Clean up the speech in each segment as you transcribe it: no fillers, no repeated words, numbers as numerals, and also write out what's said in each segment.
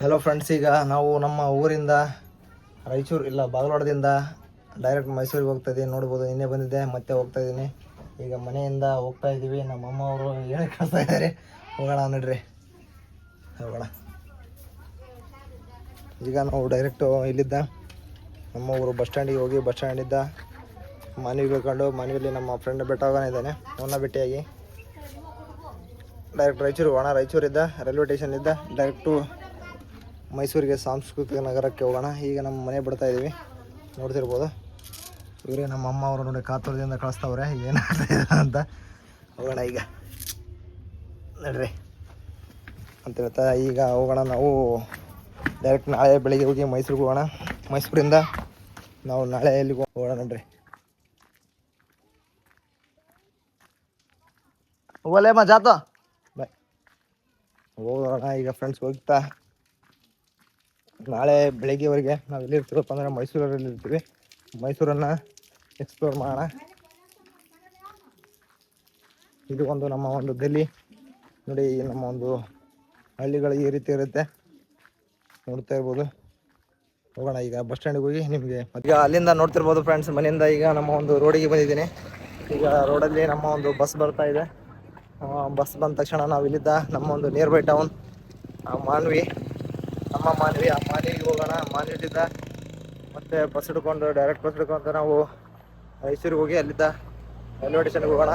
Hello friends, ಈಗ ನಾವು ನಮ್ಮ ಊರಿಂದ ರಾಯಚೂರು ಇಲ್ಲ ಬಾಗಲವಾಡದಿಂದ ಡೈರೆಕ್ಟ್ ಮೈಸೂರಿಗೆ ಹೋಗ್ತಾ ಇದ್ದೀವಿ. ನೋಡ್ಬೋದು, ನಿನ್ನೆ ಬಂದಿದ್ದೆ, ಮತ್ತೆ ಹೋಗ್ತಾ ಇದ್ದೀನಿ. ಈಗ ಮನೆಯಿಂದ ಹೋಗ್ತಾ ಇದ್ದೀವಿ. ನಮ್ಮ ಅಮ್ಮ ಅವರು ಹೇಳಿ ಕಳಿಸ್ತಾ ಇದ್ದಾರೆ. ಹೋಗೋಣ ನಡ್ರಿ, ಹೋಗೋಣ. ಈಗ ನಾವು ಡೈರೆಕ್ಟು ಇಲ್ಲಿದ್ದ ನಮ್ಮ ಊರು ಬಸ್ ಸ್ಟ್ಯಾಂಡಿಗೆ ಹೋಗಿ ಬಸ್ ಸ್ಟ್ಯಾಂಡಿಂದ ಮಾನವಿಗೆ ಹೋಗ್ಕೊಂಡು ಮಾನವಿಯಲ್ಲಿ ನಮ್ಮ ಫ್ರೆಂಡ್ ಬೆಟ್ಟ ಹೋಗೋಣ ಇದ್ದಾನೆ. ಅವನ್ನ ಭೇಟಿಯಾಗಿ ಡೈರೆಕ್ಟ್ ರಾಯಚೂರು ಹೋಗೋಣ. ರಾಯಚೂರಿಂದ ರೈಲ್ವೆ ಸ್ಟೇಷನಿಂದ ಡೈರೆಕ್ಟು ಮೈಸೂರಿಗೆ ಸಾಂಸ್ಕೃತಿಕ ನಗರಕ್ಕೆ ಹೋಗೋಣ. ಈಗ ನಮ್ಮ ಮನೆ ಬಿಡ್ತಾ ಇದ್ದೀವಿ, ನೋಡ್ತಿರ್ಬೋದು. ಇವರೇ ನಮ್ಮ ಅಮ್ಮ ಅವರು ನೋಡಿ ಕಾತುರದಿಂದ ಕಳಿಸ್ತವ್ರೆ ಏನಾಗ್ತಾ ಇದೆ ಅಂತ. ಹೋಗೋಣ ಈಗ ನಡ್ರಿ ಅಂತ ಹೇಳ್ತಾ ಈಗ ಹೋಗೋಣ. ನಾವು ಡೈರೆಕ್ಟ್ ನಾಳೆ ಬೆಳಿಗ್ಗೆ ಹೋಗಿ ಮೈಸೂರಿಗೆ ಹೋಗೋಣ. ಮೈಸೂರಿಂದ ನಾವು ನಾಳೆ ಎಲ್ಲಿಗೆ ಹೋಗೋಣ ನಡ್ರಿ. ಹೋಗಲೇ ಜಾತ ಬಾಯ್, ಹೋಗೋಣ ಈಗ ಫ್ರೆಂಡ್ಸ್. ಹೋಗ್ತಾ ನಾಳೆ ಬೆಳಗ್ಗೆವರೆಗೆ ನಾವು ಎಲ್ಲಿರ್ತೀವಪ್ಪ ಅಂದರೆ ಮೈಸೂರಲ್ಲಿ ಇರ್ತೀವಿ. ಮೈಸೂರನ್ನು ಎಕ್ಸ್ಪ್ಲೋರ್ ಮಾಡೋಣ. ಇದು ಒಂದು ನಮ್ಮ ಒಂದು ಡೆಲ್ಲಿ ನೋಡಿ, ನಮ್ಮ ಒಂದು ಹಳ್ಳಿಗಳು ಈ ರೀತಿ ಇರುತ್ತೆ, ನೋಡ್ತಾ ಇರ್ಬೋದು. ಹೋಗೋಣ ಈಗ ಬಸ್ ಸ್ಟ್ಯಾಂಡಿಗೆ ಹೋಗಿ ನಿಮಗೆ ಈಗ ಅಲ್ಲಿಂದ ನೋಡ್ತಿರ್ಬೋದು ಫ್ರೆಂಡ್ಸ್. ಮನೆಯಿಂದ ಈಗ ನಮ್ಮ ಒಂದು ರೋಡಿಗೆ ಬಂದಿದ್ದೀನಿ. ಈಗ ರೋಡಲ್ಲಿ ನಮ್ಮ ಒಂದು ಬಸ್ ಬರ್ತಾ ಇದೆ. ಬಸ್ ಬಂದ ತಕ್ಷಣ ನಾವು ಇಲ್ಲಿದ್ದ ನಮ್ಮ ಒಂದು ನಿಯರ್ ಬೈ ಟೌನ್ ಮಾನ್ವಿ, ನಮ್ಮ ಮಾನ್ವಿ, ಆ ಮಾನ್ವಿಗೆ ಹೋಗೋಣ. ಮಾನ್ವಿಲಿದ್ದ ಮತ್ತೆ ಬಸ್ ಹಿಡ್ಕೊಂಡು ಡೈರೆಕ್ಟ್ ಬಸ್ ಹಿಡ್ಕೊಂಡು ನಾವು ಮೈಸೂರಿಗೆ ಹೋಗಿ ಅಲ್ಲಿದ್ದ ರೈಲ್ವೆ ಸ್ಟೇಷನ್ಗೆ ಹೋಗೋಣ.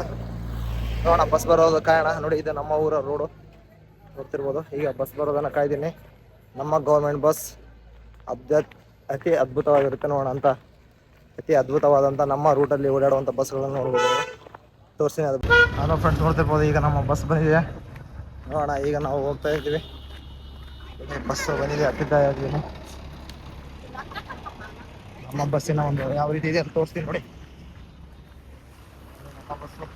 ನೋಡೋಣ ಬಸ್ ಬರೋದು ಕಾಯೋಣ. ನೋಡಿ, ಇದು ನಮ್ಮ ಊರ ರೋಡು ನೋಡ್ತಿರ್ಬೋದು. ಈಗ ಬಸ್ ಬರೋದನ್ನು ಕಾಯ್ದೀನಿ. ನಮ್ಮ ಗೌರ್ಮೆಂಟ್ ಬಸ್ ಅತಿ ಅದ್ಭುತವಾಗಿರುತ್ತೆ ನೋಡೋಣ ಅಂತ. ಅತಿ ಅದ್ಭುತವಾದಂಥ ನಮ್ಮ ರೂಟಲ್ಲಿ ಓಡಾಡುವಂಥ ಬಸ್ಗಳನ್ನು ನೋಡ್ಬೋದು, ತೋರಿಸ್ತೀನಿ. ಅದು ಹಲೋ ಫ್ರೆಂಡ್ಸ್, ನೋಡ್ತಿರ್ಬೋದು. ಈಗ ನಮ್ಮ ಬಸ್ ಬಂದಿದೆ ನೋಡೋಣ. ಈಗ ನಾವು ಹೋಗ್ತಾ ಇದ್ದೀವಿ. ಬಸ್ ಬಂದಿದೆ, ಹತ್ತಿದ್ದ ಇದ್ದೀನಿ. ನಮ್ಮ ಬಸ್ಸಿನ ಒಂದು ಯಾವ ರೀತಿ ಇದೆ ಅಂತ ತೋರಿಸ್ತೀನಿ ನೋಡಿ. ನಮ್ಮ ಬಸ್ಸು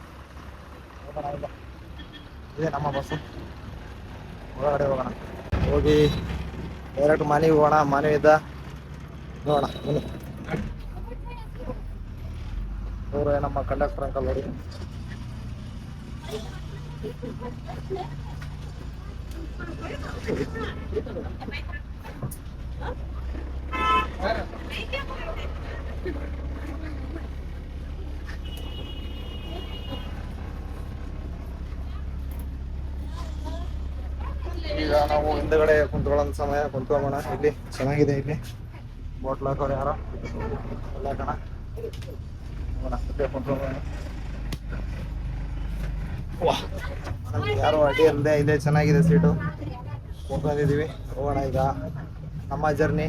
ಇದೆ, ನಮ್ಮ ಬಸ್ಸು. ಹೊರಗಡೆ ಹೋಗೋಣ, ಹೋಗಿ ಡೈರೆಕ್ಟ್ ಮಾನಿಗೆ ಹೋಗೋಣ. ಮಾನವಿಯಿಂದ ನೋಡೋಣ ಬನ್ನಿ. ಇವರು ನಮ್ಮ ಕಂಡಕ್ಟರ್ ಅಂಕಲ್ ನೋಡಿ. ಈಗ ನಾವು ಹಿಂದಗಡೆ ಕುಂತ್ಕೊಳ್ಳೋ ಸಮಯ ಕುಂತ್ಕೊಳ್ಳೋಣ. ಇಲ್ಲಿ ಚೆನ್ನಾಗಿದೆ, ಇಲ್ಲಿ ಬೋಟ್ಲ್ ಹಾಕೋರು ಯಾರೋ ಎಲ್ಲ ಕಣ. ಕುಂತ್ಕೊಳ್ಳೋಣ. ನಮ್ಗೆ ಯಾರು ಅಡ್ಡಿ ಇಲ್ಲದೆ ಇಲ್ಲೇ ಚೆನ್ನಾಗಿದೆ ಸೀಟು, ಕುಂತ್ಕೊಂಡಿದ್ದೀವಿ. ಹೋಗೋಣ ಈಗ ನಮ್ಮ ಜರ್ನಿ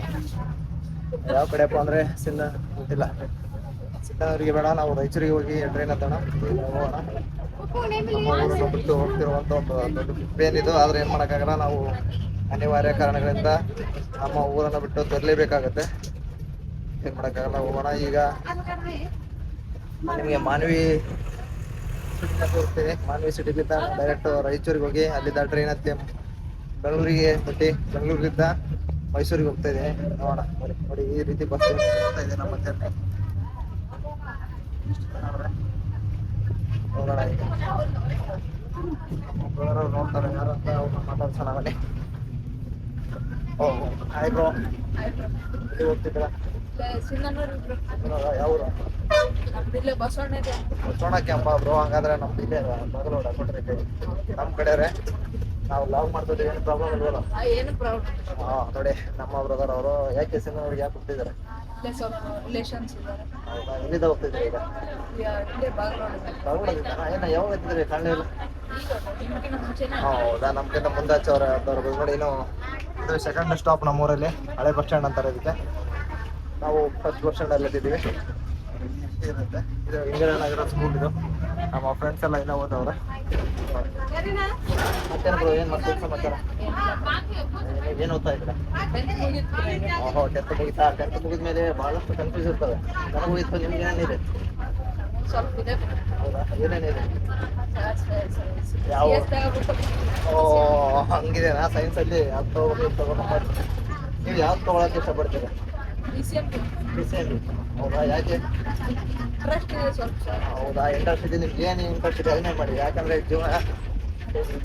ಯಾವ ಕಡೆಯಪ್ಪ ಅಂದರೆ ಗೊತ್ತಿಲ್ಲ, ಸಿನ್ನವರಿಗೆ ಬೇಡ, ನಾವು ರಾಯಚೂರಿಗೆ ಹೋಗಿ ಟ್ರೈನ್ ಹತ್ತೋಣ. ಹೋಗೋಣ. ನಮ್ಮ ಊರನ್ನು ಬಿಟ್ಟು ಹೋಗ್ತಿರುವಂಥ ಒಂದು ದೊಡ್ಡ ಏನಿದು, ಆದರೆ ಏನು ಮಾಡೋಕ್ಕಾಗಲ್ಲ. ನಾವು ಅನಿವಾರ್ಯ ಕಾರಣಗಳಿಂದ ನಮ್ಮ ಊರನ್ನು ಬಿಟ್ಟು ತರಲೇಬೇಕಾಗತ್ತೆ, ಏನು ಮಾಡೋಕ್ಕಾಗಲ್ಲ. ಹೋಗೋಣ ಈಗ. ನಿಮಗೆ ಮಾನ್ವಿ ಸಿಟಿನ ತೋರಿಸ್ತೀನಿ. ಮಾನ್ವಿ ಸಿಟಿಲಿದ್ದ ಡೈರೆಕ್ಟ್ ರಾಯಚೂರಿಗೆ ಹೋಗಿ ಅಲ್ಲಿದ್ದ ಟ್ರೈನ್ ಹತ್ತಿ ಬೆಂಗಳೂರಿಗೆ ಬಿಟ್ಟು ಬೆಂಗಳೂರಿನಿಂದ ಮೈಸೂರಿಗೆ ಹೋಗ್ತಾ ಇದ್ದೀನಿ. ನೋಡೋಣ ನೋಡಿ, ಈ ರೀತಿ ಬಸ್ ಹೋಗ್ತಾ ಇದೆ ನಮ್ಮ ಜರ್ನಿ. ಹೋಗೋಣ ಈಗ. ಬ್ರದರ್ ನೋಡ್ತಾರೆ ಯಾರು ಅಂತ ಅವ್ರನ್ನ ಮಾತಾಡ್ಸೋಣ ಬನ್ನಿ. ಹಾಯ್ ಬ್ರೋ, ಎಲ್ಲಿ ಹೋಗ್ತಿದ್ದೀರಾ? ಯಾವ ಊರು? ಬಸವಣ್ಣ ಕ್ಯಾಂಪ ಬ್ರೋ. ಹಂಗಾದ್ರೆ ನಮ್ದು ಇಲ್ಲೇ ಬಾಗಲವಾಡ ಕೊಟ್ರೆ ನಮ್ಮ ಕಡೆ ನಾವು ಲಾಗ್ ಮಾಡ್ತಿದ್ದೀವಿ. ಏನು ಪ್ರಾಬ್ಲಮ್ ಇಲ್ವಲ್ಲ? ಹಾಂ ನೋಡಿ, ನಮ್ಮ ಬ್ರದರ್ ಅವರು ಯಾಕೆ ಸಿನಿಮಾವ್ರಿಗೆ ಯಾಕೆ ಹೋಗ್ತಿದ್ದಾರೆ? ಹೌದಾ, ಎಲ್ಲಿಂದ ಹೋಗ್ತಿದ್ದೀರಿ ಈಗ? ಬಾಗಲವಾಡದಿಂದ. ಏನು ಯಾವಾಗ ಎತ್ತಿದ್ರಿ? ಕಾಣಲೇ ಇಲ್ಲ. ಹೌದಾ, ನಮ್ಗಿಂತ ಮುಂದೆ ಹಚ್ಚವ್ರೆ ನೋಡಿ. ಇನ್ನು ಇದು ಸೆಕೆಂಡ್ ಸ್ಟಾಪ್ ನಮ್ಮೂರಲ್ಲಿ, ಹಳೆ ಬಸ್ ಸ್ಟ್ಯಾಂಡ್ ಅಂತಾರೆ ಇದಕ್ಕೆ. ನಾವು ಫಸ್ಟ್ ಬಸ್ ಸ್ಟ್ಯಾಂಡಲ್ಲಿ ಎತ್ತಿದ್ದೀವಿ. ಇರುತ್ತೆ ಇದು ಇಂದಿರಾನಗರ ಸ್ಕೂಲ್. ಇದು ನಮ್ಮ ಫ್ರೆಂಡ್ಸ್ ಎಲ್ಲ ಇನ್ನೂ ಓದವ್ರೆ. ಮತ್ತೇನು ಬ್ರೋ, ಏನು ಮಾಡ್ತೀವಿ ಸಮಾಚಾರ? ಏನು ಓದ್ತಾ ಇದ್ದೀರಾ? ಓಹೋ, 10th ಮುಗಿತಾ? 10th ಮುಗಿದ ಮೇಲೆ ಭಾಳಷ್ಟು ಕನ್ಫ್ಯೂಸ್ ಇರ್ತವೆ. ನನಗೂ ಇತ್ತು, ನಿಮ್ಗೆ ಏನೇನಿದೆ? ಹೌದಾ, ಏನೇನಿದೆ? ಯಾವ ಹಂಗಿದೆನಾ? ಸೈನ್ಸಲ್ಲಿ ಅದು ತಗೊಂಡು ಮಾಡಿ ನೀವು ಯಾವ್ದು ತೊಗೊಳಕ್ಕೆ ಇಷ್ಟಪಡ್ತೀರಾ? BCM. ಹೌದಾ, ಯಾಕೆ? ಹೌದಾ, ಇಂಟ್ರೆಸ್ಟ್ ಇದೆ ನಿಮ್ಗೆ. ಏನು ಇಂಟ್ರೆಸ್ಟ್ ಇದೆ ಅದನ್ನೇ ಮಾಡಿ. ಯಾಕಂದರೆ ಜೀವನ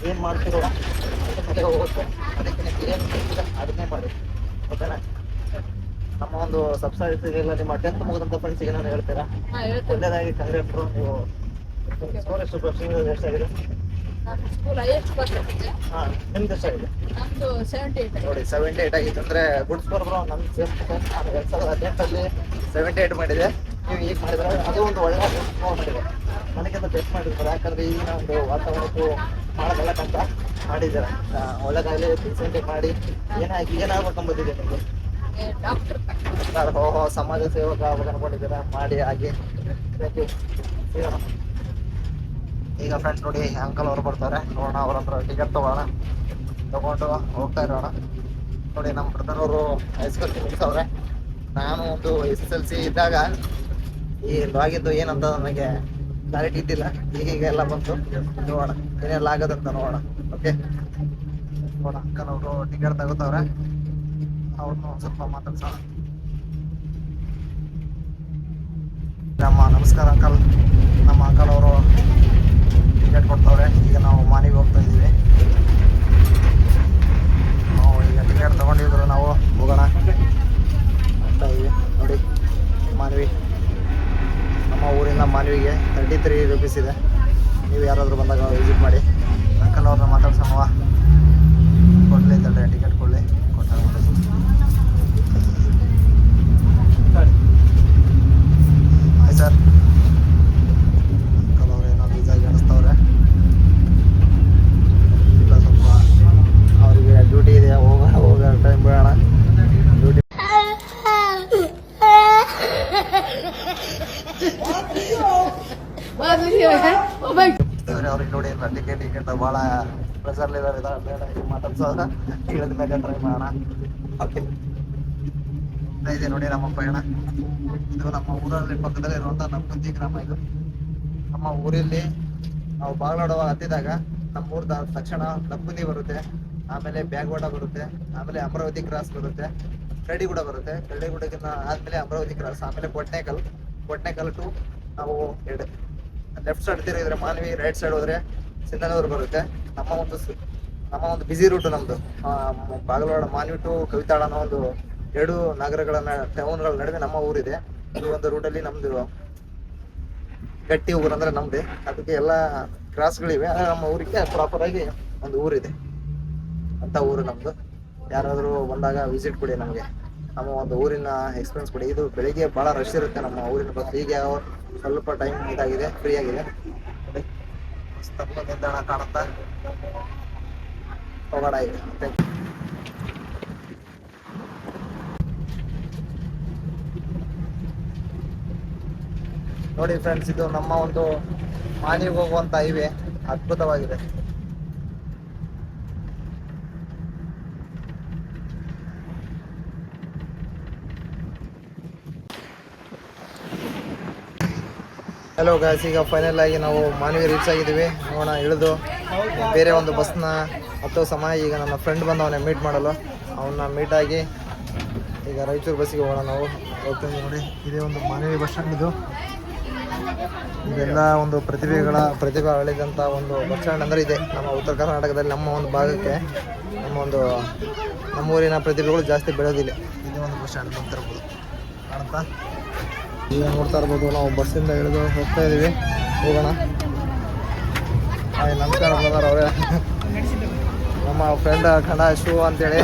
ಏನು ಮಾಡ್ತಿರೋ ಅದೇ ಹೋಗುತ್ತೆ. ಅದಕ್ಕೆ ನಿಮ್ಗೆ ಏನು ಅದನ್ನೇ ಮಾಡಿ, ಓಕೆನಾ? ನಮ್ಮ ಒಂದು ಸಬ್ಸ್ಕ್ರೈಬರ್ಸ್ ಎಲ್ಲ ನಿಮ್ಮ 10th ಮುಗಿದಂಥ ಫ್ರೆಂಡ್ಸಿಗೆ ನಾನು ಹೇಳ್ತೀರಾ? ಒಳ್ಳೆಯದಾಗಿ ಕಂಗ್ರಾಟ್ರು. ನೀವು ಸ್ಕೋರ್ ಎಷ್ಟಾಗಿದೆ? ಹಾಂ, ನಿಮ್ದು ಎಷ್ಟಾಗಿದೆ? ನೋಡಿ 78 ಆಗಿತ್ತು ಅಂದರೆ ಗುಡ್ ಸ್ಕೋರ್ ಬ್ರೋ. ನಮ್ಮ ಸೇಮ್ ನಾನು 2018 78 ಮಾಡಿದೆ. ನೀವು ಈಗ ಮಾಡಿದ್ರೆ ಅದು ಒಂದು ಒಳ್ಳೆಯ ಸ್ಕೋರ್ ಮಾಡಿದೆ. ನನಗಿಂತ ಬೆಸ್ಟ್ ಮಾಡಿರ್ತಾರೆ, ಯಾಕಂದರೆ ಈಗಿನ ಒಂದು ವಾತಾವರಣಕ್ಕೂ ಮಾಡೋದಲ್ಲಕ್ಕಂತ ಮಾಡಿದ್ದಾರೆ. ಒಳ್ಳೆದಾಗಲಿ, ರೀಸೆಂಟಾಗಿ ಮಾಡಿ ಏನಾಗ್ಬೇಕು ಬಂದಿದೆ ನಿಮಗೆ? ಸಮಾಜ ಸೇವಕ ಆವಾಗ ಅನ್ಕೊಂಡಿದ್ದೀರಾ, ಮಾಡಿ ಹಾಗೆ. ಈಗ ಫ್ರೆಂಡ್ಸ್ ನೋಡಿ, ಅಂಕಲ್ ಅವರು ಬರ್ತಾರೆ, ನೋಡೋಣ ಅವ್ರ ಹತ್ರ ಟಿಕೆಟ್ ತಗೊಂಡು ಹೋಗ್ತಾ ಇರೋಣ. ನೋಡಿ ನಮ್ಮ ಬ್ರದರ್ ಅವರು ಹೈಸ್ಕೂಲ್ ಮುಗಿಸವ್ರೆ. ನಾನು ಒಂದು SSLC ಇದ್ದಾಗ ಈ ಲಾಗಿದ್ದು ಏನಂತ ನನಗೆ ಕ್ಲಾರಿಟಿ ಇದ್ದಿಲ್ಲ, ಈಗ ಎಲ್ಲ ಬಂತು. ನೋಡೋಣ ಏನೆಲ್ಲ ಆಗೋದಂತ ನೋಡೋಣ. ಓಕೆ, ನೋಡೋಣ ಅಂಕಲ್ ಅವರು ಟಿಕೆಟ್ ತಗೋತವ್ರೆ, ಅವ್ರನ್ನ ಸ್ವಲ್ಪ ಮಾತಾಡ್ಸೋಣ. ನಮಸ್ಕಾರ ಅಂಕಲ್. ನಮ್ಮ ಅಂಕಲ್ ಅವರು ಟಿಕೆಟ್ ಕೊಡ್ತವ್ರೆ. ಈಗ ನಾವು ಮಾನಿಗೆ ಹೋಗ್ತಾ ಇದ್ದೀವಿ. ನಾವು ಈಗ ಟಿಕೆಟ್ ತಗೊಂಡಿದ್ರು, ನಾವು ಹೋಗೋಣ ಹೋಗ್ತಾ ಇದ್ದೀವಿ. ನೋಡಿ ಮಾನ್ವಿ, ನಮ್ಮ ಊರಿಂದ ಮಾನ್ವಿಗೆ 33 ರೂಪೀಸ್ ಇದೆ. ನೀವು ಯಾರಾದರೂ ಬಂದಾಗ ವಿಸಿಟ್ ಮಾಡಿ. ಅಂಕಲ್ ಅವ್ರನ್ನ ಮಾತಾಡ್ಸೋಣವ, ಕೊಡಲಿ ತಡೆ, ಟಿಕೆಟ್ ಕೊಡಲಿ. Hi sir. ಅಂಕಲ್ ಅವ್ರು ಏನೋ ಬೀಜಾಗಿ ಅನಿಸ್ತವ್ರೆ. ಇಲ್ಲ, ಸ್ವಲ್ಪ ಅವರಿಗೆ ಡ್ಯೂಟಿ ಇದೆ, ಹೋಗೋ ಟೈಮ್ ಬೇಡ. ಡ್ಯೂಟಿ ಅವ್ರಿಗೆ ನೋಡಿ ಟಿಕೆಟ್ ಭಾಳ ಪ್ರೆಸರ್ಲಿದ್ದಾರೆ, ಬೇಡ ಈಗ ಮಾತಾಡ್ಸೋದ. ಇಳಿದ ಮೇಲೆ ಟ್ರೈ ಮಾಡೋಣ. ಓಕೆ, ಇದೆ ನೋಡಿ ನಮ್ಮ ಪಯಣ. ಇದು ನಮ್ಮ ಊರಲ್ಲಿ ಪಕ್ಕದಲ್ಲಿ ಇರುವಂಥ ನಕ್ಕುಂದಿ ಗ್ರಾಮ. ಇದು ನಮ್ಮ ಊರಲ್ಲಿ ನಾವು ಬಾಗಲೋಡ ಹತ್ತಿದಾಗ ನಮ್ಮ ಊರ ತಕ್ಷಣ ನಕ್ಕುಂದಿ ಬರುತ್ತೆ, ಆಮೇಲೆ ಬ್ಯಾಗವಾಡ ಬರುತ್ತೆ, ಆಮೇಲೆ ಅಮರಾವತಿ ಕ್ರಾಸ್ ಬರುತ್ತೆ, ಕರಡಿಗುಡ ಬರುತ್ತೆ. ಕರಡಿಗುಡಕ್ಕಿಂತ ಆದಮೇಲೆ ಅಮರಾವತಿ ಕ್ರಾಸ್, ಆಮೇಲೆ ಕೊಟ್ನೇಕಲ್ ಟು ನಾವು ಲೆಫ್ಟ್ ಸೈಡ್ ತಿರುಗಿದ್ರೆ ಮಾನ್ವಿ, ರೈಟ್ ಸೈಡ್ ಹೋದ್ರೆ ಸಿಂಧನೂರು ಬರುತ್ತೆ. ನಮ್ಮ ಒಂದು ಬಿಸಿ ರೂಟ್ ನಮ್ಮದು. ಬಾಗಲವಾಡ ಮಾನ್ವಿ ಟು ಕವಿತಾಳ ಅನ್ನೋ ಒಂದು 2 ನಗರಗಳ ಟೌನ್ಗಳ ನಡುವೆ ನಮ್ಮ ಊರಿದೆ. ಈ ಒಂದು ರೂಟಲ್ಲಿ ನಮ್ಮದು ಗಟ್ಟಿ ಊರು ಅಂದರೆ ನಮ್ಮದೇ. ಅದಕ್ಕೆ ಎಲ್ಲ ಕ್ರಾಸ್ಗಳಿವೆ. ನಮ್ಮ ಊರಿಗೆ ಪ್ರಾಪರಾಗಿ ಒಂದು ಊರಿದೆ, ಅಂಥ ಊರು ನಮ್ಮದು. ಯಾರಾದರೂ ಬಂದಾಗ ವಿಸಿಟ್ ಕೊಡಿ, ನಮಗೆ ನಮ್ಮ ಒಂದು ಊರಿನ ಎಕ್ಸ್ಪೀರಿಯನ್ಸ್ ಕೊಡಿ. ಇದು ಬೆಳಿಗ್ಗೆ ಭಾಳ ರಶ್ ಇರುತ್ತೆ ನಮ್ಮ ಊರಿನ ಬಸ್. ಈಗ ಸ್ವಲ್ಪ ಟೈಮ್ ಇದಾಗಿದೆ, ಫ್ರೀ ಆಗಿದೆ. ನಿಲ್ದಾಣ ಕಾಣುತ್ತಾ, ಹೋಗೋಣ ಈಗ. ನೋಡಿ ಫ್ರೆಂಡ್ಸ್, ಇದು ನಮ್ಮ ಒಂದು ಮಾನಿಗೆ ಹೋಗುವಂತ ಹೈವೇ, ಅದ್ಭುತವಾಗಿದೆ. ಹಲೋ ಗಾಯ್ಸ್, ಈಗ ಫೈನಲ್ ಆಗಿ ನಾವು ಮಾನ್ವಿ ರೀಚ್ ಆಗಿದ್ದೀವಿ. ನೋಡೋಣ, ಇಳಿದು ಬೇರೆ ಒಂದು ಬಸ್ನ ಹತ್ತೋ ಸಮಯ. ಈಗ ನನ್ನ ಫ್ರೆಂಡ್ ಬಂದವನೇ ಮೀಟ್ ಮಾಡಲು, ಅವನ್ನ ಮೀಟ್ ಆಗಿ ಈಗ ರಾಯಚೂರು ಬಸ್ಸಿಗೆ ಹೋಗೋಣ. ನಾವು ಹೋಗ್ತೀವಿ. ನೋಡಿ, ಇದೇ ಒಂದು ಮಾನ್ವಿ ಬಸ್ ಸ್ಟ್ಯಾಂಡ್. ಇದೆಲ್ಲ ಒಂದು ಪ್ರತಿಭೆ ಅಳಿದಂಥ ಒಂದು ಬಸ್ ಸ್ಟ್ಯಾಂಡ್ ಅಂದರೆ ಇದೆ ನಮ್ಮ ಉತ್ತರ ಕರ್ನಾಟಕದಲ್ಲಿ. ನಮ್ಮ ಒಂದು ಭಾಗಕ್ಕೆ ನಮ್ಮ ಊರಿನ ಪ್ರತಿಭೆಗಳು ಜಾಸ್ತಿ ಬೆಳೆಯೋದಿಲ್ಲ. ಇದೇ ಒಂದು ಬಸ್ ಸ್ಟ್ಯಾಂಡ್ ಬಂತಿರ್ಬೋದು, ಕಾಣುತ್ತಾ? ಈಗ ನೋಡ್ತಾ ಇರ್ಬೋದು, ನಾವು ಬಸ್ಸಿಂದ ಇಳಿದು ಹೋಗ್ತಾ ಇದ್ದೀವಿ. ಹೋಗೋಣ. ನಮಸ್ಕಾರ ಬ್ರದರ್ ಅವರೇ, ನಮ್ಮ ಫ್ರೆಂಡ್ ಖಂಡ ಶೂ ಅಂತೇಳಿ.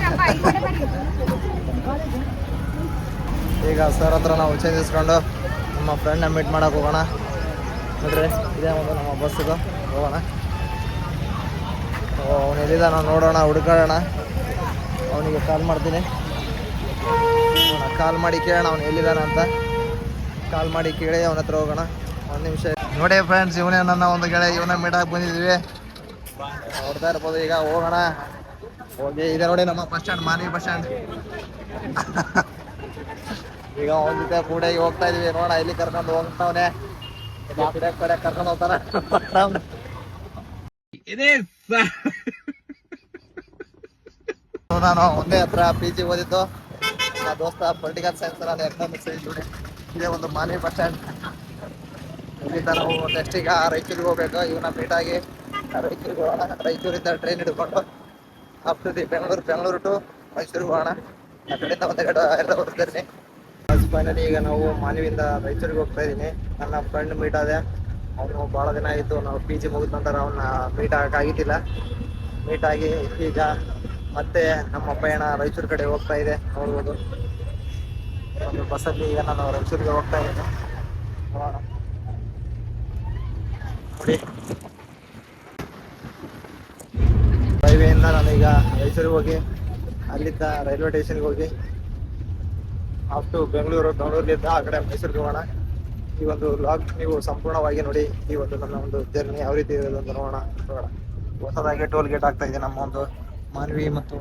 ಈಗ ಸರ್ ಹತ್ರ ನಾವು ಚೇಂಜಿಸ್ಕೊಂಡು ನಮ್ಮ ಫ್ರೆಂಡ್ನ ಮೀಟ್ ಮಾಡೋಕೆ ಹೋಗೋಣ. ನೋಡ್ರಿ, ಇದೇ ಒಂದು ನಮ್ಮ ಬಸ್ ಇದು, ಹೋಗೋಣ. ಅವನು ಎಲ್ಲಿದ ನಾವು ನೋಡೋಣ, ಹುಡುಕಾಡೋಣ. ಅವನಿಗೆ ಕಾಲ್ ಮಾಡ್ತೀನಿ, ಕಾಲ್ ಮಾಡಿ ಕೇಳೋಣ ಅವನು ಎಲ್ಲಿದ್ದಾನ ಅಂತ. ಕಾಲ್ ಮಾಡಿ ಕೇಳಿ ಅವನ ಹತ್ರ ಹೋಗೋಣ. ಒಂದು ನಿಮಿಷ ನೋಡಿ ಫ್ರೆಂಡ್ಸ್, ಇವನೇ ನನ್ನ ಒಂದು ಗೆಳೆಯ, ಇವನ ಮೀಟಾಗಿ ಬಂದಿದ್ದೀವಿ. ನೋಡ್ತಾ ಇರ್ಬೋದು. ಈಗ ಹೋಗೋಣ. ಹೋಗಿ ಇದೆ ನೋಡಿ ನಮ್ಮ bus stand, Manvi bus stand. ಈಗ ಅವನ ಜೊತೆ ಕೂಡಾಗಿ ಹೋಗ್ತಾ ಇದೀವಿ. ನೋಡ, ಇಲ್ಲಿ ಕರ್ಕೊಂಡು ಹೋಗ್ತಾವನೆ, ಕಡೆ ಕರ್ಕೊಂಡು ಹೋಗ್ತಾನ. ನಾನು ಒಂದೇ ಹತ್ರ PG ಓದಿದ್ದು. ನನ್ನ ದೋಸ್ತ ಪೊಲಿಟಿಕಲ್ ಸೈನ್ಸ್, ನಾನು ಎಕನಾಮಿಕ್ಸ್. ನೋಡಿ, ಇದೇ ಒಂದು ಮಾನ್ವಿ ಬಸ್ ಸ್ಟ್ಯಾಂಡ್. ಇಲ್ಲಿಂದ ನಾವು ನೆಕ್ಸ್ಟ್ ಈಗ ರಾಯಚೂರಿಗೆ ಹೋಗ್ಬೇಕು. ಇವನ್ನ ಮೀಟಾಗಿ ರಾಯಚೂರಿಗೆ ಹೋಗೋಣ. ರಾಯಚೂರಿಂದ ಟ್ರೈನ್ ಹಿಡ್ಕೊಂಡು after the Bengaluru to Mysuru ಹೋಗೋಣ. ಆ ಕಡೆಯಿಂದ ಒಂದು ಎರಡು ಬರ್ತೀನಿ. ಫೈನಲಿ ಈಗ ನಾವು ಮಾನವಿಯಿಂದ ರಾಯಚೂರಿಗೆ ಹೋಗ್ತಾ ಇದ್ದೀನಿ. ನನ್ನ ಫ್ರೆಂಡ್ ಮೀಟ್ ಆದೆ. ಅವನು ಭಾಳ ದಿನ ಆಯಿತು, ನಾವು ಪಿ ಜಿ ಮುಗಿದ ನಂತರ ಅವನ್ನ ಮೀಟ್ ಆಗಿದ್ದಿಲ್ಲ. ಮೀಟ್ ಆಗಿ ಈಗ ಮತ್ತೆ ನಮ್ಮ ಪಯಣ ರಾಯಚೂರು ಕಡೆ ಹೋಗ್ತಾ ಇದೆ. ನೋಡ್ಬೋದು ಒಂದು ಬಸ್ಸಲ್ಲಿ ಈಗ ನಾನು ರಾಯಚೂರಿಗೆ ಹೋಗ್ತಾ ಇದ್ದೀನಿ. ನೋಡಿ, ಹೈವೇಯಿಂದ ನಾನೀಗ ರಾಯಚೂರಿಗೆ ಹೋಗಿ ಅಲ್ಲಿಂದ ರೈಲ್ವೆ ಸ್ಟೇಷನ್ಗೆ ಹೋಗಿ ಟು ಬೆಂಗಳೂರಿನಿಂದ ಆ ಕಡೆ ಮೈಸೂರಿಗೆ ಹೋಗೋಣ. ಈ ಒಂದು ಲಾಗ್ ನೀವು ಸಂಪೂರ್ಣವಾಗಿ ನೋಡಿ. ಈ ಒಂದು ನನ್ನ ಒಂದು ಜರ್ನಿ ಯಾವ ರೀತಿ ಇರೋದು ಅಂತ ನೋಡೋಣ. ಹೊಸದಾಗಿ ಟೋಲ್ ಗೇಟ್ ಆಗ್ತಾ ಇದೆ ನಮ್ಮ ಒಂದು ಮಾನ್ವಿ ಮತ್ತು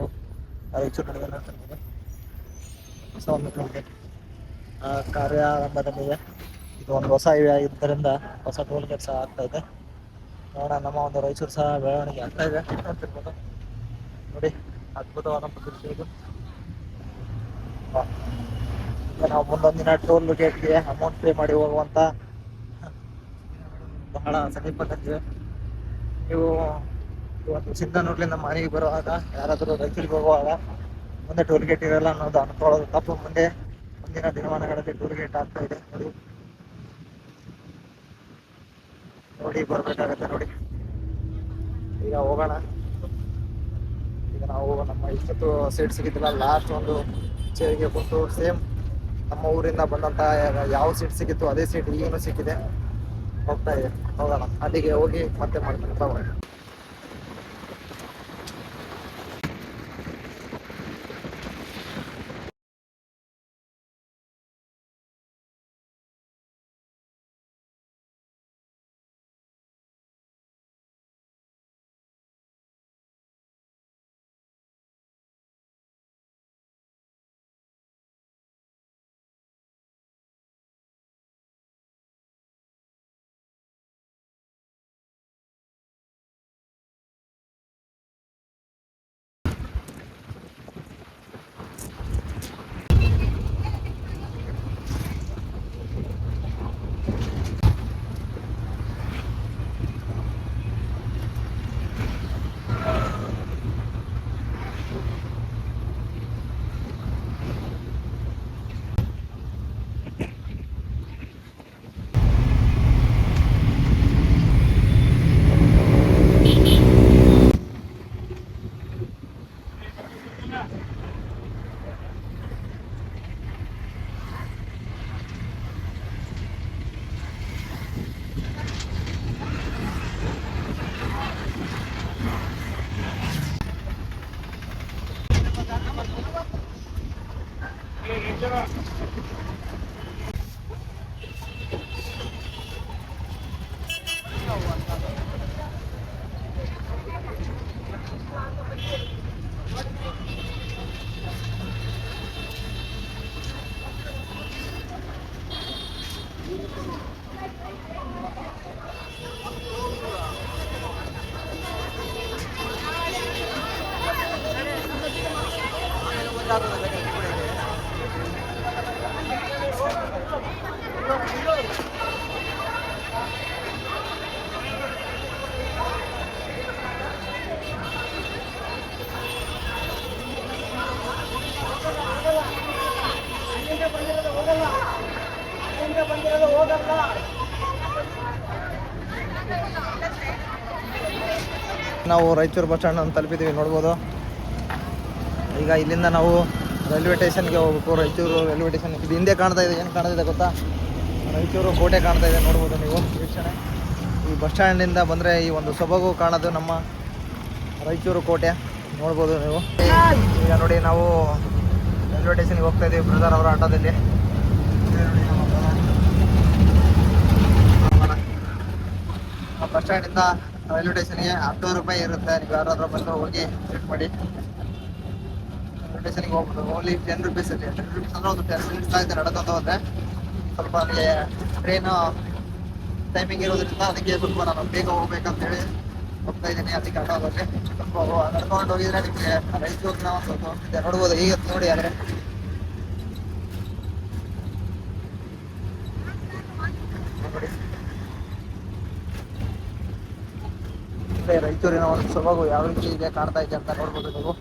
ರಾಯಚೂರು ನಡುವೆ. ಹೊಸ ಒಂದು ಟೋಲ್ ಗೇಟ್ ಕಾರ್ಯಾರಂಭದಲ್ಲಿದೆ. ಇದು ಒಂದು ಹೊಸ ಹೈವೇ ಆಗಿದ್ದರಿಂದ ಹೊಸ ಟೋಲ್ ಗೇಟ್ ಸಹ ಆಗ್ತಾ ಇದೆ. ನೋಡೋಣ, ನಮ್ಮ ಒಂದು ರಾಯಚೂರು ಸಹ ಬೆಳವಣಿಗೆ ಆಗ್ತಾ ಇದೆ ಅಂತಿರ್ಬೋದು. ನೋಡಿ, ಅದ್ಭುತವಾದ ದೃಶ್ಯ ಇದು. ನಾವು ಮುಂದೊಂದಿನ ಟೋಲ್ ಗೇಟ್ಗೆ ಅಮೌಂಟ್ ಪೇ ಮಾಡಿ ಹೋಗುವಂತ ಬಹಳ ಸಮೀಪದಲ್ಲಿದೆ. ನೀವು ಇವತ್ತು ಸಿಂಧನೂರ್ಲಿಂದ ಮನೆಗೆ ಬರುವಾಗ, ಯಾರಾದರೂ ರಾಯಚೂರಿಗೆ ಹೋಗುವಾಗ ಮುಂದೆ ಟೋಲ್ ಗೇಟ್ ಇರಲ್ಲ ಅನ್ನೋದು ಅನ್ಕೊಳ್ಳೋದು ತಪ್ಪು. ಮುಂದಿನ ದಿನಮಾನಗಳಲ್ಲಿ ಟೋಲ್ ಗೇಟ್ ಆಗ್ತಾ ಇದೆ. ನೋಡಿ ಬರ್ಬೇಕಾಗತ್ತೆ. ನೋಡಿ, ಈಗ ಹೋಗೋಣ. ಈಗ ನಾವು ನಮ್ಮ ಇಷ್ಟೊತ್ತು ಸೀಟ್ ಸಿಗಿದ್ದಿಲ್ಲ, ಲಾಸ್ಟ್ ಒಂದು ಚೇರಿಗೆ ಕೊಟ್ಟು ಸೇಮ್ ನಮ್ಮ ಊರಿಂದ ಬಂದಂತ ಯಾವ ಸೀಟ್ ಸಿಕ್ಕಿತ್ತು ಅದೇ ಸೀಟ್ ಈಗೇನು ಸಿಕ್ಕಿದೆ. ಹೋಗ್ತಾ ಇದೆ, ಹೋಗೋಣ. ಅಲ್ಲಿಗೆ ಹೋಗಿ ಮತ್ತೆ ಮಾಡ್ತೀನಿ. ನಾವು ರಾಯಚೂರು ಬಸ್ ಸ್ಟ್ಯಾಂಡ್ ಅಂತ ತಲುಪಿದ್ದೀವಿ. ನೋಡ್ಬೋದು, ಈಗ ಇಲ್ಲಿಂದ ನಾವು ರೈಲ್ವೆ ಸ್ಟೇಷನ್ಗೆ ಹೋಗ್ಬೇಕು. ರಾಯಚೂರು ರೈಲ್ವೆ ಸ್ಟೇಷನ್ ಇದು ಹಿಂದೆ ಕಾಣ್ತಾ ಇದೆ. ಏನು ಕಾಣ್ತಿದೆ ಗೊತ್ತಾ? ರಾಯಚೂರು ಕೋಟೆ ಕಾಣ್ತಾ ಇದೆ. ನೋಡ್ಬೋದು ನೀವು ವೀಕ್ಷಣೆ. ಈ ಬಸ್ ಸ್ಟ್ಯಾಂಡಿಂದ ಬಂದರೆ ಈ ಒಂದು ಸೊಬಗು ಕಾಣೋದು ನಮ್ಮ ರಾಯಚೂರು ಕೋಟೆ. ನೋಡ್ಬೋದು ನೀವು. ಈಗ ನೋಡಿ, ನಾವು ರೈಲ್ವೆ ಸ್ಟೇಷನ್ಗೆ ಹೋಗ್ತಾ ಇದ್ದೀವಿ ಬ್ರದರ್ ಅವರ ಆಟೋದಲ್ಲಿ. ಬಸ್ ಸ್ಟ್ಯಾಂಡಿಂದ ರೈಲ್ವೆ ಸ್ಟೇಷನ್ಗೆ 10 ರೂಪಾಯಿ ಇರುತ್ತೆ. ನೀವು ಯಾರಾದ್ರೂ ಬಂದು ಹೋಗಿ ಚೆಕ್ ಮಾಡಿ. ರೈಲ್ವೆ ಸ್ಟೇಷನ್ಗೆ ಹೋಗ್ಬೋದು. ಓನ್ಲಿ 10 ರೂಪೀಸ್ ಅಲ್ಲಿ. 10 ರೂಪೀಸ್ ಅಂದ್ರೆ ಒಂದು 10 ಮಿನಿಟ್ಸ್ ಆಗುತ್ತೆ ನಡ್ಕೊಂಡು ಹೋದ್ರೆ. ಸ್ವಲ್ಪ ಅಲ್ಲಿ ಟ್ರೈನು ಟೈಮಿಂಗ್ ಇರೋದ್ರಿಂದ ಅದಕ್ಕೆ ಸ್ವಲ್ಪ ನಾನು ಬೇಗ ಹೋಗ್ಬೇಕಂತೇಳಿ ಹೋಗ್ತಾ ಇದ್ದೀನಿ. ಅದಕ್ಕೆ ಆಟೋದಲ್ಲಿ ಸ್ವಲ್ಪ ನಡ್ಕೊಂಡು ಹೋಗಿದ್ರೆ ನಿಮಗೆ ರಾಯಚೂರಿನ ಒಂದು ತೋರಿಸ್ತಿದ್ದೆ. ನೋಡ್ಬೋದು ಈಗ ನೋಡಿ. ಆದರೆ ರಾಯಚೂರಿನ ಒಂದು ಸೊಬಗು ಯಾವ ರೀತಿ ಇದೆ ಕಾಣ್ತಾ ಇದೆ ಅಂತ ನೋಡ್ಬೋದು ನೀವು.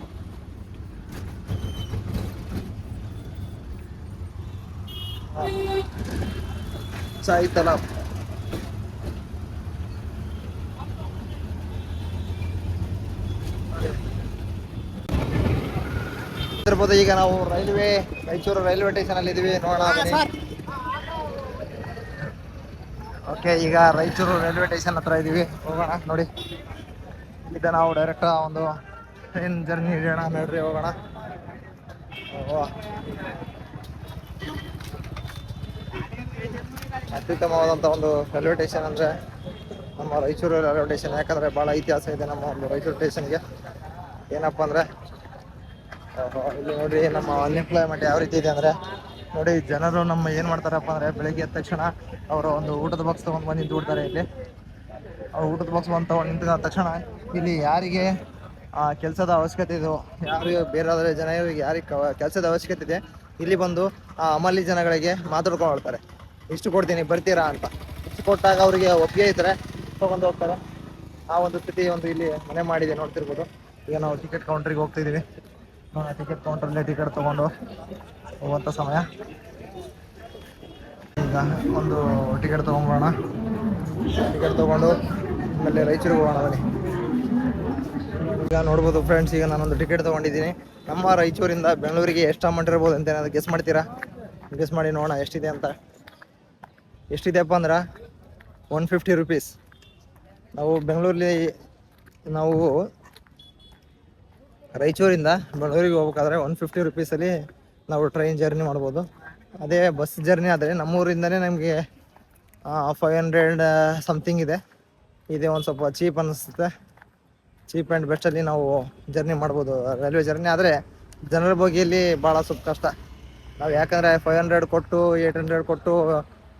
ಸಾಯಿತಲ ಇರ್ಬೋದು. ಈಗ ನಾವು ರಾಯಚೂರು ರೈಲ್ವೆ ಸ್ಟೇಷನ್ ಅಲ್ಲಿ ಇದೀವಿ, ನೋಡೋಣ ಬನ್ನಿ. ಓಕೆ, ಈಗ ರಾಯಚೂರು ರೈಲ್ವೆ ಸ್ಟೇಷನ್ ಹತ್ರ ಇದೀವಿ, ಹೋಗೋಣ ನೋಡಿ. ಇಲ್ಲಿಂದ ನಾವು ಡೈರೆಕ್ಟ್ ಒಂದು ಟ್ರೈನ್ ಜರ್ನಿ ಹಿಡಿಯೋಣ, ನೋಡ್ರಿ ಹೋಗೋಣ. ಅತ್ಯುತ್ತಮವಾದಂಥ ಒಂದು ರೈಲ್ವೆ ಸ್ಟೇಷನ್ ಅಂದರೆ ನಮ್ಮ ರಾಯಚೂರು ರೈಲ್ವೆ ಸ್ಟೇಷನ್. ಯಾಕಂದರೆ ಭಾಳ ಇತಿಹಾಸ ಇದೆ ನಮ್ಮ ಒಂದು ರಾಯಚೂರು ಸ್ಟೇಷನ್ಗೆ. ಏನಪ್ಪ ಅಂದರೆ ಇಲ್ಲಿ ನೋಡಿ ನಮ್ಮ ಅನ್ಎಂಪ್ಲಾಯ್ಮೆಂಟ್ ಯಾವ ರೀತಿ ಇದೆ ಅಂದರೆ ನೋಡಿ, ಜನರು ನಮ್ಮ ಏನು ಮಾಡ್ತಾರಪ್ಪ ಅಂದರೆ ಬೆಳಗ್ಗೆ ಎದ್ದ ತಕ್ಷಣ ಅವರು ಒಂದು ಊಟದ ಬಾಕ್ಸ್ ತೊಗೊಂಡು ಬಂದು ನಿಂತ್ಬಿಡ್ತಾರೆ. ಇಲ್ಲಿ ಅವ್ರು ಊಟದ ಬಾಕ್ಸ್ ಬಂದು ತೊಗೊಂಡು ನಿಂತ ತಕ್ಷಣ ಇಲ್ಲಿ ಯಾರಿಗೆ ಕೆಲಸದ ಅವಶ್ಯಕತೆ ಇದೆಯೋ, ಯಾರಿಗೆ ಬೇರೆ ಜನರಿಗೆ ಯಾರಿಗೆ ಕೆಲಸದ ಅವಶ್ಯಕತೆ ಇದೆ, ಇಲ್ಲಿ ಬಂದು ಆ ಅಮಲಿ ಜನಗಳಿಗೆ ಮಾತಾಡ್ಕೊಂಡು ಇಷ್ಟು ಕೊಡ್ತೀನಿ ಬರ್ತೀರಾ ಅಂತ. ಇಷ್ಟು ಕೊಟ್ಟಾಗ ಅವರಿಗೆ ಒಪ್ಪಿಗೆ ಇದ್ದರೆ ತೊಗೊಂಡು ಹೋಗ್ತಾರೆ. ಆ ಒಂದು ಸ್ಥಿತಿ ಒಂದು ಇಲ್ಲಿ ಮನೆ ಮಾಡಿದೆ, ನೋಡ್ತಿರ್ಬೋದು. ಈಗ ನಾವು ಟಿಕೆಟ್ ಕೌಂಟ್ರಿಗೆ ಹೋಗ್ತಿದ್ದೀವಿ. ಟಿಕೆಟ್ ಕೌಂಟ್ರಲ್ಲೇ ಟಿಕೆಟ್ ತೊಗೊಂಡು ಹೋಗುವಂಥ ಸಮಯ. ಈಗ ಒಂದು ಟಿಕೆಟ್ ತೊಗೊಂಬೋಣ. ಟಿಕೆಟ್ ತೊಗೊಂಡು ಆಮೇಲೆ ರಾಯಚೂರಿಗೆ ಹೋಗೋಣ ಬನ್ನಿ. ಈಗ ನೋಡ್ಬೋದು ಫ್ರೆಂಡ್ಸ್, ಈಗ ನಾನೊಂದು ಟಿಕೆಟ್ ತೊಗೊಂಡಿದ್ದೀನಿ. ನಮ್ಮ ರಾಯಚೂರಿಂದ ಬೆಂಗಳೂರಿಗೆ ಎಷ್ಟು ಅಮೌಂಟ್ ಇರ್ಬೋದು ಅಂತ ಏನಾದ್ರು ಗೆಸ್ ಮಾಡ್ತೀರಾ? ಗೆಸ್ ಮಾಡಿ ನೋಡೋಣ ಎಷ್ಟಿದೆ ಅಂತ. ಎಷ್ಟಿದೆಪ್ಪ ಅಂದ್ರೆ 150 ರೂಪೀಸ್. ನಾವು ಬೆಂಗಳೂರಲ್ಲಿ ನಾವು ರಾಯಚೂರಿಂದ ಬೆಂಗಳೂರಿಗೆ ಹೋಗ್ಬೇಕಾದ್ರೆ 150 ರೂಪೀಸಲ್ಲಿ ನಾವು ಟ್ರೈನ್ ಜರ್ನಿ ಮಾಡ್ಬೋದು. ಅದೇ ಬಸ್ ಜರ್ನಿ ಆದರೆ ನಮ್ಮೂರಿಂದನೇ ನಮಗೆ 500 ಸಮಥಿಂಗ್ ಇದೆ. ಇದೇ ಒಂದು ಸ್ವಲ್ಪ ಚೀಪ್ ಅನ್ನಿಸುತ್ತೆ. ಚೀಪ್ ಆ್ಯಂಡ್ ಬೆಸ್ಟಲ್ಲಿ ನಾವು ಜರ್ನಿ ಮಾಡ್ಬೋದು ರೈಲ್ವೆ ಜರ್ನಿ. ಆದರೆ ಜನರಲ್ ಬೋಗಿಯಲ್ಲಿ ಭಾಳ ಸ್ವಲ್ಪ ಕಷ್ಟ. ನಾವು ಯಾಕಂದರೆ 500 ಕೊಟ್ಟು 800 ಕೊಟ್ಟು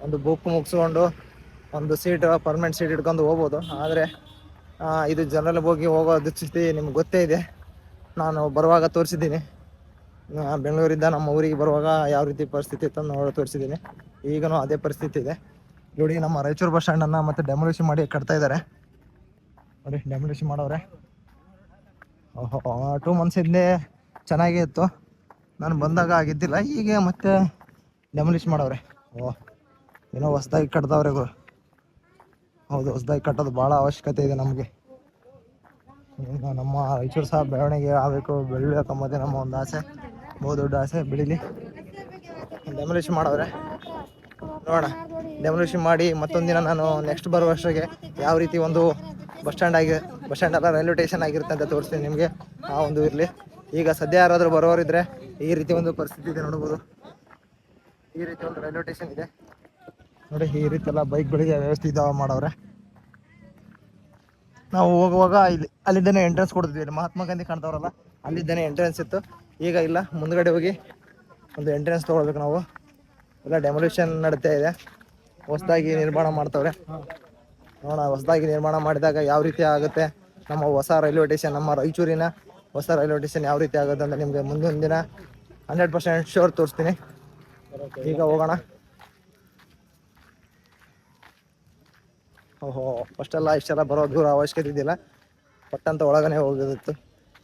ಒಂದು ಬುಕ್ ಮುಗಿಸ್ಕೊಂಡು ಒಂದು ಸೀಟ್ ಪರ್ಮನೆಂಟ್ ಸೀಟ್ ಇಟ್ಕೊಂಡು ಹೋಗ್ಬೋದು. ಆದರೆ ಇದು ಜನರಲ್ ಬೋಗಿ ಹೋಗೋದು ಸ್ಥಿತಿ ನಿಮ್ಗೆ ಗೊತ್ತೇ ಇದೆ. ನಾನು ಬರುವಾಗ ತೋರಿಸಿದ್ದೀನಿ, ಬೆಂಗಳೂರಿಂದ ನಮ್ಮ ಊರಿಗೆ ಬರುವಾಗ ಯಾವ ರೀತಿ ಪರಿಸ್ಥಿತಿ ಇತ್ತು ತೋರಿಸಿದ್ದೀನಿ. ಈಗಲೂ ಅದೇ ಪರಿಸ್ಥಿತಿ ಇದೆ ನೋಡಿ. ನಮ್ಮ ರಾಯಚೂರು ಬಸ್ ಸ್ಟ್ಯಾಂಡನ್ನು ಮತ್ತೆ ಡೆಮೊಲಿಷನ್ ಮಾಡಿ ಕಟ್ತಾ ಇದ್ದಾರೆ ನೋಡಿ. ಡೆಮೊಲಿಷನ್ ಮಾಡವ್ರೆ. 2 months ಹಿಂದೆ ಚೆನ್ನಾಗೇ ಇತ್ತು, ನಾನು ಬಂದಾಗ ಆಗಿದ್ದಿಲ್ಲ. ಈಗ ಮತ್ತೆ ಡೆಮೊಲಿಷ್ ಮಾಡವ್ರೆ. ಏನೋ ಹೊಸ್ದಾಗಿ ಕಟ್ದವ್ರೆ. ಹೌದು, ಹೊಸ್ದಾಗಿ ಕಟ್ಟೋದು ಭಾಳ ಅವಶ್ಯಕತೆ ಇದೆ ನಮಗೆ. ನಮ್ಮ ರಾಯಚೂರು ಸಹ ಬೆಳವಣಿಗೆ ಆಗಬೇಕು, ಬೆಳಿಬೇಕಂಬುದೇ ನಮ್ಮ ಒಂದು ಆಸೆ, ಬಹು ದೊಡ್ಡ ಆಸೆ. ಬೆಳೀಲಿ. ಡೆಮೊಲಿಷನ್ ಮಾಡವ್ರೆ, ನೋಡೋಣ. ಡೆಮೊಲಿಷನ್ ಮಾಡಿ ಮತ್ತೊಂದಿನ ನಾನು ನೆಕ್ಸ್ಟ್ ಬರೋ ವರ್ಷಕ್ಕೆ ಯಾವ ರೀತಿ ಒಂದು ಬಸ್ ಸ್ಟ್ಯಾಂಡ್ ಅಲ್ಲ ರೈಲ್ವೆ ಸ್ಟೇಷನ್ ಆಗಿರುತ್ತೆ ಅಂತ ತೋರಿಸ್ತೀನಿ ನಿಮಗೆ. ಆ ಒಂದು ಇರಲಿ. ಈಗ ಸದ್ಯ ಯಾರಾದರೂ ಬರೋರಿದ್ರೆ ಈ ರೀತಿ ಒಂದು ಪರಿಸ್ಥಿತಿ ಇದೆ ನೋಡ್ಬೋದು. ಈ ರೀತಿ ಒಂದು ರೈಲ್ವೆ ಸ್ಟೇಷನ್ ಇದೆ ನೋಡಿ. ಈ ರೀತಿ ಎಲ್ಲ ಬೈಕ್ಗಳಿಗೆ ವ್ಯವಸ್ಥೆ ಮಾಡವ್ರೆ. ನಾವು ಹೋಗುವಾಗ ಅಲ್ಲಿದ್ದೇನೆ ಎಂಟ್ರೆನ್ಸ್ ಕೊಡ್ತಿದ್ವಿ. ಮಹಾತ್ಮ ಗಾಂಧಿ ಕಾಣ್ತಾವ್ರಲ್ಲ, ಅಲ್ಲಿದ್ದೇನೆ ಎಂಟ್ರೆನ್ಸ್ ಇತ್ತು. ಈಗ ಇಲ್ಲ, ಮುಂದ್ಗಡೆ ಹೋಗಿ ಒಂದು ಎಂಟ್ರೆನ್ಸ್ ತೊಗೊಳ್ಬೇಕು ನಾವು. ಎಲ್ಲ ಡೆಮೊಲಿಷನ್ ನಡೀತಾ ಇದೆ, ಹೊಸದಾಗಿ ನಿರ್ಮಾಣ ಮಾಡ್ತವ್ರೆ. ನೋಡೋಣ ಹೊಸದಾಗಿ ನಿರ್ಮಾಣ ಮಾಡಿದಾಗ ಯಾವ ರೀತಿ ಆಗುತ್ತೆ ನಮ್ಮ ಹೊಸ ರೈಲ್ವೆ ಸ್ಟೇಷನ್, ನಮ್ಮ ರಾಯಚೂರಿನ ಹೊಸ ರೈಲ್ವೆ ಸ್ಟೇಷನ್ ಯಾವ ರೀತಿ ಆಗುತ್ತೆ ಅಂತ ನಿಮಗೆ ಮುಂದಿನ ದಿನ 100% ಶೋರ್ ತೋರಿಸ್ತೀನಿ. ಈಗ ಹೋಗೋಣ. ಫಸ್ಟೆಲ್ಲ ಇಷ್ಟೆಲ್ಲ ಬರೋ ದೂರ ಅವಶ್ಯಕತೆ ಇದೆಯಲ್ಲ, ಪಟ್ಟಂತ ಒಳಗನೆ ಹೋಗೋದಿತ್ತು.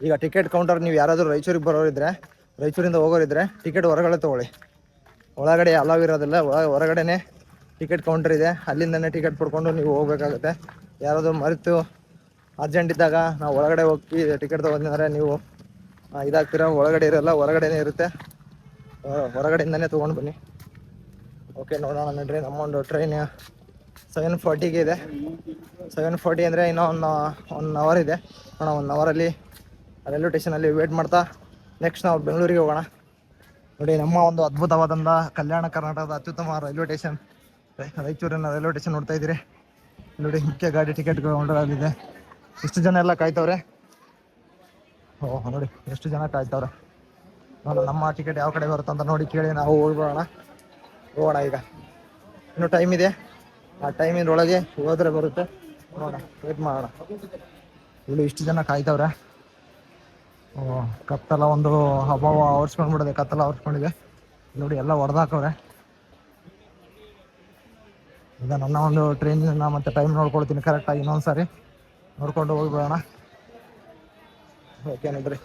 ಈಗ ಟಿಕೆಟ್ ಕೌಂಟರ್ ನೀವು ಯಾರಾದರೂ ರಾಯಚೂರಿಗೆ ಬರೋರಿದ್ರೆ, ರಾಯಚೂರಿಂದ ಹೋಗೋರಿದ್ರೆ ಟಿಕೆಟ್ ಹೊರಗಡೆ ತೊಗೊಳ್ಳಿ. ಒಳಗಡೆ ಅಲೌ ಇರೋದಿಲ್ಲ. ಹೊರಗಡೆನೇ ಟಿಕೆಟ್ ಕೌಂಟರ್ ಇದೆ, ಅಲ್ಲಿಂದನೇ ಟಿಕೆಟ್ ಪಡ್ಕೊಂಡು ನೀವು ಹೋಗ್ಬೇಕಾಗುತ್ತೆ. ಯಾರಾದರೂ ಮರೆತು ಅರ್ಜೆಂಟ್ ಇದ್ದಾಗ ನಾವು ಒಳಗಡೆ ಹೋಗಿ ಟಿಕೆಟ್ ತೊಗೊಂಡ್ರೆ ನೀವು ಇದಾಗ್ತೀರ. ಒಳಗಡೆ ಇರೋಲ್ಲ, ಹೊರಗಡೆನೇ ಇರುತ್ತೆ. ಹೊರಗಡೆಯಿಂದನೇ ತೊಗೊಂಡು ಬನ್ನಿ. ಓಕೆ, ನೋಡೋಣ ನೋಡ್ರಿ. ನಮ್ಮ ಒಂದು ಟ್ರೈನ್ 7:40ಗೆ ಇದೆ. 7:40 ಅಂದರೆ ಇನ್ನೂ ಒನ್ ಅವರ್ ಇದೆ. ನೋಡೋಣ, 1 ಅವರಲ್ಲಿ ರೈಲ್ವೆ ಸ್ಟೇಷನಲ್ಲಿ ವೇಟ್ ಮಾಡ್ತಾ ನೆಕ್ಸ್ಟ್ ನಾವು ಬೆಂಗಳೂರಿಗೆ ಹೋಗೋಣ ನೋಡಿ. ನಮ್ಮ ಒಂದು ಅದ್ಭುತವಾದಂಥ ಕಲ್ಯಾಣ ಕರ್ನಾಟಕದ ಅತ್ಯುತ್ತಮ ರೈಲ್ವೆ ಸ್ಟೇಷನ್ ರಾಯಚೂರಿನ ರೈಲ್ವೆ ಸ್ಟೇಷನ್ ನೋಡ್ತಾ ಇದ್ದೀರಿ ನೋಡಿ. ಮುಖ್ಯ ಗಾಡಿ ಟಿಕೆಟ್ ಕೌಂಟರಲ್ಲಿದೆ. ಎಷ್ಟು ಜನ ಎಲ್ಲ ಕಾಯ್ತವ್ರೆ. ನೋಡಿ ಎಷ್ಟು ಜನ ಕಾಯ್ತವ್ರೆ. ನಮ್ಮ ಟಿಕೆಟ್ ಯಾವ ಕಡೆ ಬರುತ್ತೆ ಅಂತ ನೋಡಿ ಕೇಳಿ ನಾವು ಹೋಗೋಣ. ಈಗ ಇನ್ನೂ ಟೈಮ್ ಇದೆ. ಆ ಟೈಮಿನೊಳಗೆ ಹೋದ್ರೆ ಬರುತ್ತೆ. ನೋಡೋಣ, ವೇಟ್ ಮಾಡೋಣ. ಇಲ್ಲಿ ಇಷ್ಟು ಜನ ಕಾಯ್ತವ್ರೆ. ಕತ್ತಲ ಒಂದು ಅಭಾವ ಆವರಿಸ್ಕೊಂಡ್ಬಿಡಿದೆ. ಕತ್ತಲ ಆವರಿಸ್ಕೊಂಡಿದೆ ನೋಡಿ. ಎಲ್ಲ ಹೊಡೆದಾಕವ್ರೆ. ಈಗ ನನ್ನ ಒಂದು ಟ್ರೈನಿನ ಮತ್ತೆ ಟೈಮ್ ನೋಡ್ಕೊಳ್ತೀನಿ ಕರೆಕ್ಟಾಗಿ ಇನ್ನೊಂದು ಸಾರಿ. ನೋಡ್ಕೊಂಡು ಹೋಗ್ಬೋಣ. ಓಕೆ ನೋಡ್ರಿ,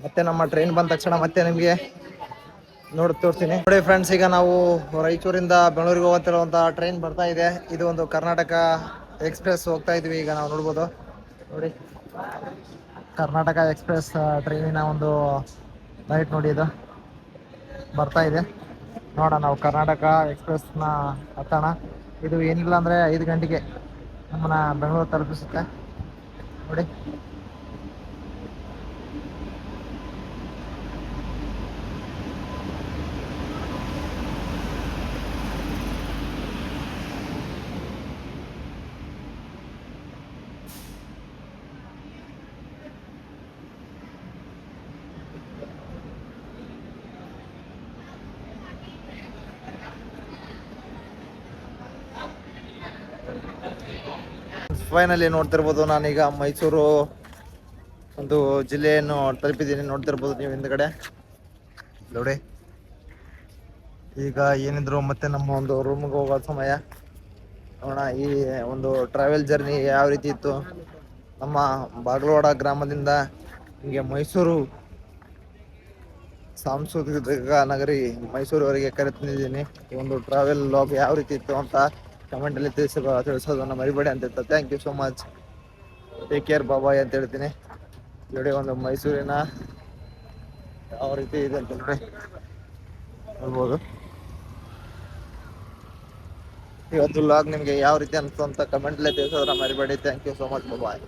ಮತ್ತೆ ನಮ್ಮ ಟ್ರೈನ್ ಬಂದ ತಕ್ಷಣ ಮತ್ತೆ ನಿಮಗೆ ತೋರಿಸ್ತೀನಿ ನೋಡಿ ಫ್ರೆಂಡ್ಸ್. ಈಗ ನಾವು ರಾಯಚೂರಿಂದ ಬೆಂಗಳೂರಿಗೆ ಹೋಗ್ತಿರುವಂಥ ಟ್ರೈನ್ ಬರ್ತಾ ಇದೆ. ಇದು ಒಂದು ಕರ್ನಾಟಕ ಎಕ್ಸ್ಪ್ರೆಸ್ ಹೋಗ್ತಾ ಇದೀವಿ. ಈಗ ನಾವು ನೋಡ್ಬೋದು ನೋಡಿ, ಕರ್ನಾಟಕ ಎಕ್ಸ್ಪ್ರೆಸ್ ಟ್ರೈನಿನ ಒಂದು ಲೈಟ್ ನೋಡಿ, ಇದು ಬರ್ತಾ ಇದೆ. ನೋಡೋಣ, ನಾವು ಕರ್ನಾಟಕ ಎಕ್ಸ್ಪ್ರೆಸ್ನ ಹತ್ತೋಣ. ಇದು ಏನಿಲ್ಲ ಅಂದರೆ 5 ಗಂಟೆಗೆ ನಮ್ಮನ್ನ ಬೆಂಗಳೂರು ತಲುಪಿಸುತ್ತೆ ನೋಡಿ. ಫೈನಲಿ ನೋಡ್ತಿರ್ಬೋದು, ನಾನೀಗ ಮೈಸೂರು ಒಂದು ಜಿಲ್ಲೆಯನ್ನು ತಲುಪಿದ್ದೀನಿ. ನೋಡ್ತಿರ್ಬೋದು ನೀವು ಹಿಂದ್ಗಡೆ ನೋಡಿ. ಈಗ ಏನಿದ್ರು ಮತ್ತೆ ನಮ್ಮ ಒಂದು ರೂಮ್ಗೆ ಹೋಗೋ ಸಮಯ. ನೋಡೋಣ ಈ ಒಂದು ಟ್ರಾವೆಲ್ ಜರ್ನಿ ಯಾವ ರೀತಿ ಇತ್ತು. ನಮ್ಮ ಬಾಗಲವಾಡ ಗ್ರಾಮದಿಂದ ಹಿಂಗೆ ಮೈಸೂರು ಸಾಂಸ್ಕೃತಿಕ ನಗರಿ ಮೈಸೂರುವರೆಗೆ ಕರೆತಂದಿದ್ದೀನಿ. ಈ ಒಂದು ಟ್ರಾವೆಲ್ ಲಾಗ್ ಯಾವ ರೀತಿ ಇತ್ತು ಅಂತ ಕಮೆಂಟಲ್ಲಿ ತಿಳಿಸೋದನ್ನು ಮರಿಬೇಡಿ ಅಂತ ಹೇಳ್ತಾ, thank you so much, take care, bye ಅಂತ ಹೇಳ್ತೀನಿ. ನೋಡಿ ಒಂದು ಮೈಸೂರಿನ ಯಾವ ರೀತಿ ಇದೆ ಅಂತ ನೋಡ್ಬೋದು. ಇವತ್ತು ಲಾಗ್ ನಿಮಗೆ ಯಾವ ರೀತಿ ಅನಿಸ್ತು ಅಂತ ಕಮೆಂಟಲ್ಲಿ ತಿಳಿಸೋದನ್ನ ಮರಿಬೇಡಿ. Thank you so much, bye.